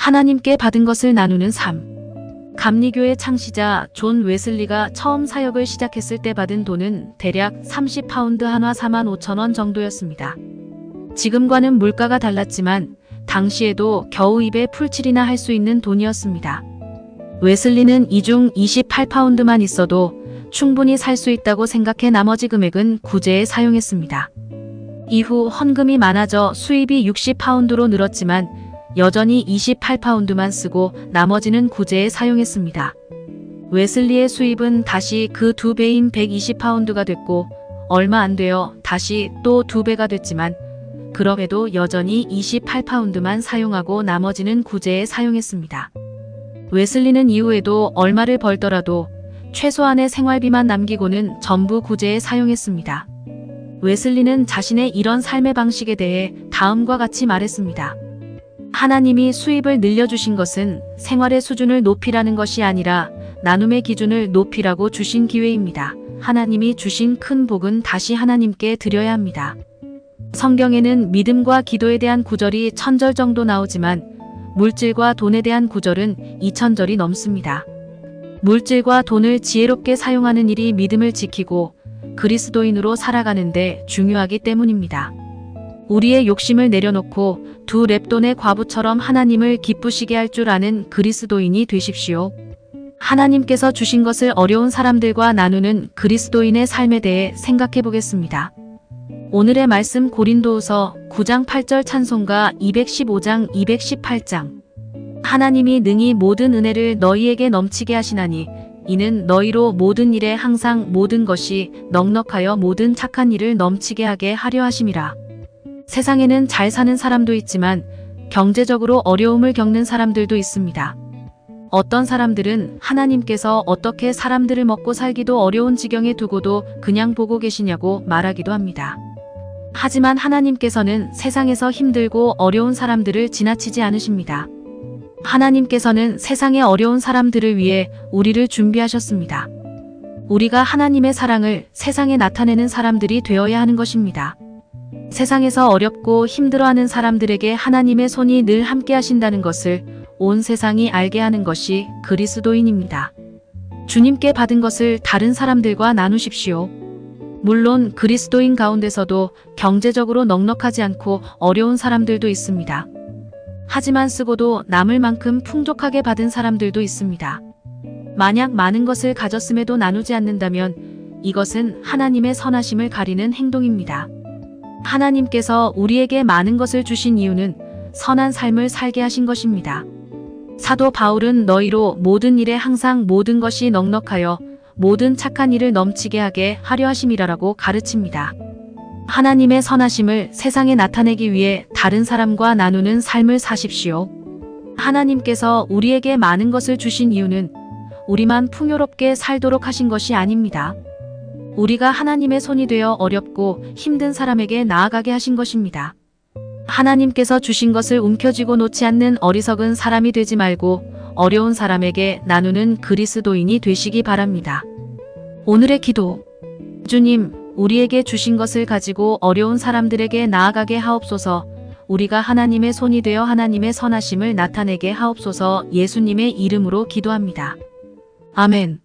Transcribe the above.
하나님께 받은 것을 나누는 삶. 감리교의 창시자 존 웨슬리가 처음 사역을 시작했을 때 받은 돈은 대략 30파운드 한화 45,000원 정도였습니다. 지금과는 물가가 달랐지만 당시에도 겨우 입에 풀칠이나 할 수 있는 돈이었습니다. 웨슬리는 이 중 28파운드만 있어도 충분히 살 수 있다고 생각해 나머지 금액은 구제에 사용했습니다. 이후 헌금이 많아져 수입이 60파운드로 늘었지만 여전히 28파운드만 쓰고 나머지는 구제에 사용했습니다. 웨슬리의 수입은 다시 그 2배인 120파운드가 됐고 얼마 안 되어 다시 또 2배가 됐지만 그럼에도 여전히 28파운드만 사용하고 나머지는 구제에 사용했습니다. 웨슬리는 이후에도 얼마를 벌더라도 최소한의 생활비만 남기고는 전부 구제에 사용했습니다. 웨슬리는 자신의 이런 삶의 방식에 대해 다음과 같이 말했습니다. 하나님이 수입을 늘려주신 것은 생활의 수준을 높이라는 것이 아니라 나눔의 기준을 높이라고 주신 기회입니다. 하나님이 주신 큰 복은 다시 하나님께 드려야 합니다. 성경에는 믿음과 기도에 대한 구절이 1000절 정도 나오지만 물질과 돈에 대한 구절은 2000절이 넘습니다. 물질과 돈을 지혜롭게 사용하는 일이 믿음을 지키고 그리스도인으로 살아가는데 중요하기 때문입니다. 우리의 욕심을 내려놓고 두 렙돈의 과부처럼 하나님을 기쁘시게 할 줄 아는 그리스도인이 되십시오. 하나님께서 주신 것을 어려운 사람들과 나누는 그리스도인의 삶에 대해 생각해 보겠습니다. 오늘의 말씀 고린도후서 9장 8절 찬송가 215장 218장. 하나님이 능히 모든 은혜를 너희에게 넘치게 하시나니 이는 너희로 모든 일에 항상 모든 것이 넉넉하여 모든 착한 일을 넘치게 하게 하려 하심이라. 세상에는 잘 사는 사람도 있지만 경제적으로 어려움을 겪는 사람들도 있습니다. 어떤 사람들은 하나님께서 어떻게 사람들을 먹고 살기도 어려운 지경에 두고도 그냥 보고 계시냐고 말하기도 합니다. 하지만 하나님께서는 세상에서 힘들고 어려운 사람들을 지나치지 않으십니다. 하나님께서는 세상의 어려운 사람들을 위해 우리를 준비하셨습니다. 우리가 하나님의 사랑을 세상에 나타내는 사람들이 되어야 하는 것입니다. 세상에서 어렵고 힘들어하는 사람들에게 하나님의 손이 늘 함께 하신다는 것을 온 세상이 알게 하는 것이 그리스도인입니다. 주님께 받은 것을 다른 사람들과 나누십시오. 물론 그리스도인 가운데서도 경제적으로 넉넉하지 않고 어려운 사람들도 있습니다. 하지만 쓰고도 남을 만큼 풍족하게 받은 사람들도 있습니다. 만약 많은 것을 가졌음에도 나누지 않는다면 이것은 하나님의 선하심을 가리는 행동입니다. 하나님께서 우리에게 많은 것을 주신 이유는 선한 삶을 살게 하신 것입니다. 사도 바울은 너희로 모든 일에 항상 모든 것이 넉넉하여 모든 착한 일을 넘치게 하게 하려 하심이라라고 가르칩니다. 하나님의 선하심을 세상에 나타내기 위해 다른 사람과 나누는 삶을 사십시오. 하나님께서 우리에게 많은 것을 주신 이유는 우리만 풍요롭게 살도록 하신 것이 아닙니다. 우리가 하나님의 손이 되어 어렵고 힘든 사람에게 나아가게 하신 것입니다. 하나님께서 주신 것을 움켜쥐고 놓지 않는 어리석은 사람이 되지 말고 어려운 사람에게 나누는 그리스도인이 되시기 바랍니다. 오늘의 기도. 주님, 우리에게 주신 것을 가지고 어려운 사람들에게 나아가게 하옵소서. 우리가 하나님의 손이 되어 하나님의 선하심을 나타내게 하옵소서. 예수님의 이름으로 기도합니다. 아멘.